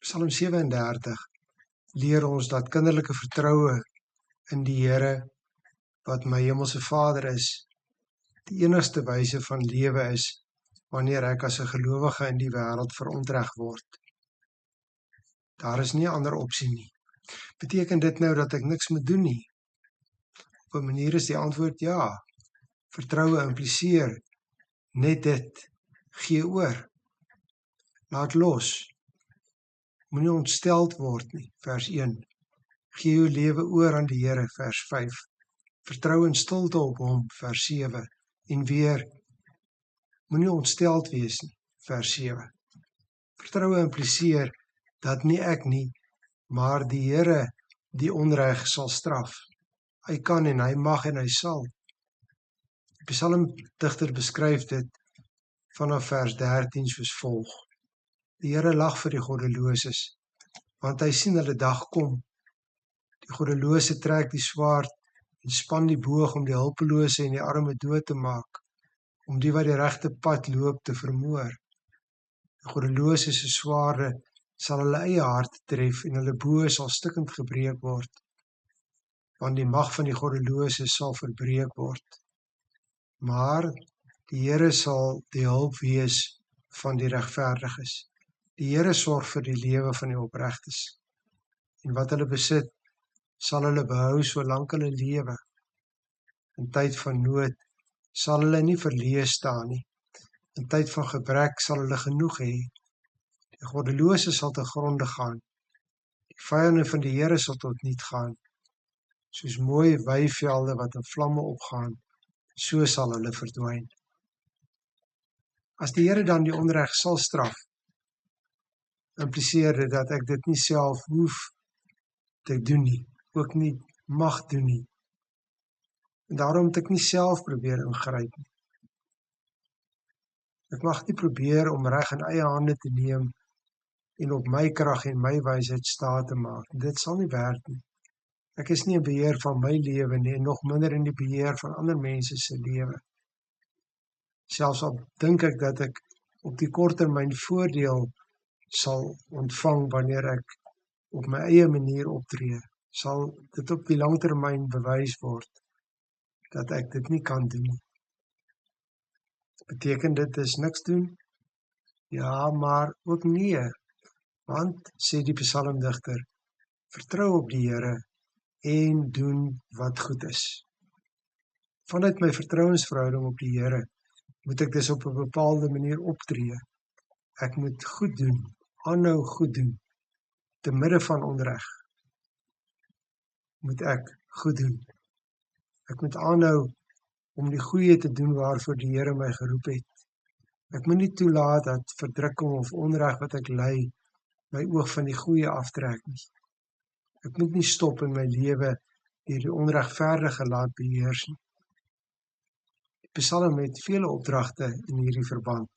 Psalm 37 leer ons dat kinderlike vertroue in die Here, wat my hemelse Vader is, die enigste wyse van lewe is, wanneer ek as 'n gelowige in die wêreld verontreg word. Daar is nie 'n ander opsie nie. Beteken dit nou dat ek niks moet doen nie? Op 'n manier is die antwoord ja. Vertroue impliseer net dit. Gee oor. Laat los. Moenie ontsteld word nie, vers 1. Gee jou lewe oor aan die Here, vers 5. Vertrou in stilte op hom, vers 7. En weer, moenie ontsteld wees nie, vers 7. Vertroue impliseer dat nie ek nie, maar die Here die onreg sal straf. Hy kan en hy mag en hy sal. Die psalmdigter beskryf dit vanaf vers 13 soos volg. Die Here lag vir die goddeloses, want hy sien hulle dag kom. Die goddelose trek die swaard en span die boog om die hulpelose en die arme dood te maak, om die wat die regte pad loop te vermoor. Die goddelose se swaarde sal hulle eie hart tref en hulle boë sal stikkend gebreek word, want die mag van die goddelose sal verbreek word. Maar die Here sal die hulp wees van die regverdiges. Die Here sorg vir die lewe van die opregtes. En wat hulle besit, sal hulle behou solank hulle lewe. In tyd van nood sal hulle nie verleë staan nie. In tyd van gebrek sal hulle genoeg hê. Die goddelose sal te gronde gaan. Die vyande van die Here sal tot niet gaan. Soos mooi weivelde wat in vlamme opgaan, so sal hulle verdwyn. As die Here dan die onreg sal straf, impliseer dit dat ek dit nie self hoef te doen nie, ook nie mag doen nie. En daarom moet ek nie self probeer ingryp nie. Ek mag nie probeer om reg in eie hande te neem en op my krag en my wysheid staat te maak. Dit sal nie werk nie. Ek is nie in beheer van my lewe nie en nog minder in die beheer van ander mense se lewe. Selfs al dink ek dat ek op die korttermyn voordeel sal ontvang wanneer ek op my eie manier optree, sal dit op die langtermyn bewys word dat ek dit nie kan doen nie. Beteken dit is niks doen? Ja, maar ook nee, want, sê die psalmdigter, vertrou op die Here en doen wat goed is. Vanuit my vertrouensverhouding op die Here moet ek dus op 'n bepaalde manier optree. Ek moet goed doen, aanhou goed doen, te midde van onreg. Moet ek goed doen. Ek moet aanhou om die goeie te doen waarvoor die Here my geroep het. Ek moet nie toelaat dat verdrukking of onreg wat ek ly, my oog van die goeie aftrek nie. Ek moet nie stop in my lewe deur die onregverdige laat beheers nie. Die Psalm het vele opdragte in hierdie verband.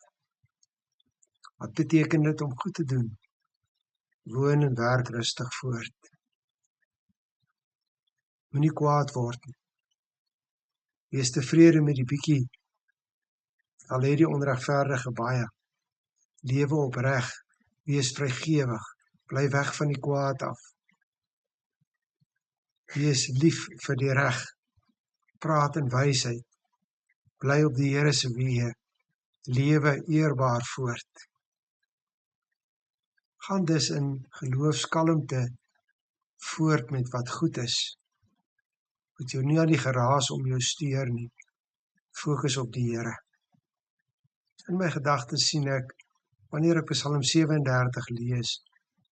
Wat beteken dit om goed te doen? Woon en werk rustig voort. Moenie kwaad word nie. Wees tevrede met die bietjie, al het die onregverdige baie. Lewe opreg, wees vrygewig, bly weg van die kwaad af. Wees lief vir die reg, praat in wysheid, bly op die Here se weë, lewe eerbaar voort. Gaan dus in geloofskalmte voort met wat goed is. Moet jou nie aan die geraas om jou steur nie. Fokus op die Here. In my gedagtes sien ek, wanneer ek Psalm 37 lees,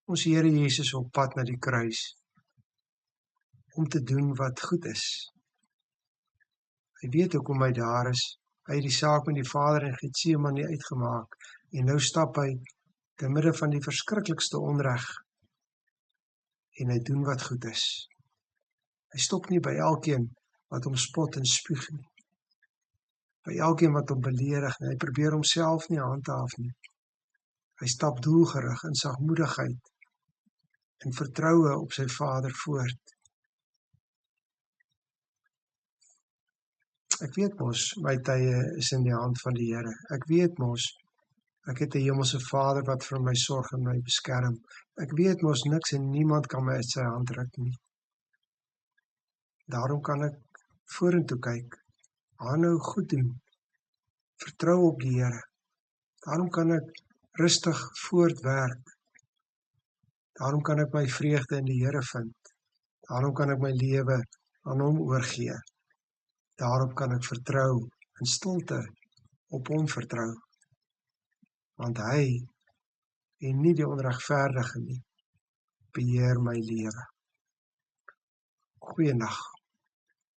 ons Here Jesus op pad na die kruis, om te doen wat goed is. Hy weet hoekom hy daar is. Hy het die saak met die Vader in Getsemane uitgemaak, en nou stap hy te midde van die verskriklikste onreg, en hy doen wat goed is. Hy stop nie by elkeen wat hom spot en spuug nie, by elkeen wat hom beledig nie. Hy probeer homself nie handhaaf nie. Hy stap doelgerig in sagmoedigheid en vertroue op sy Vader voort. Ek weet mos, my tye is in die hand van die Here. Ek weet mos, ek het 'n hemelse Vader wat vir my sorg en my beskerm. Ek weet mos niks en niemand kan my uit sy hand ruk nie. Daarom kan ek vorentoe kyk, aanhou goed doen, vertrou op die Here. Daarom kan ek rustig voortwerk. Daarom kan ek my vreugde in die Here vind. Daarom kan ek my lewe aan hom oorgee. Daarop kan ek vertrou in stilte op hom vertrou. Want hy en nie die onregverdige nie beheer my lewe. Goeienaand.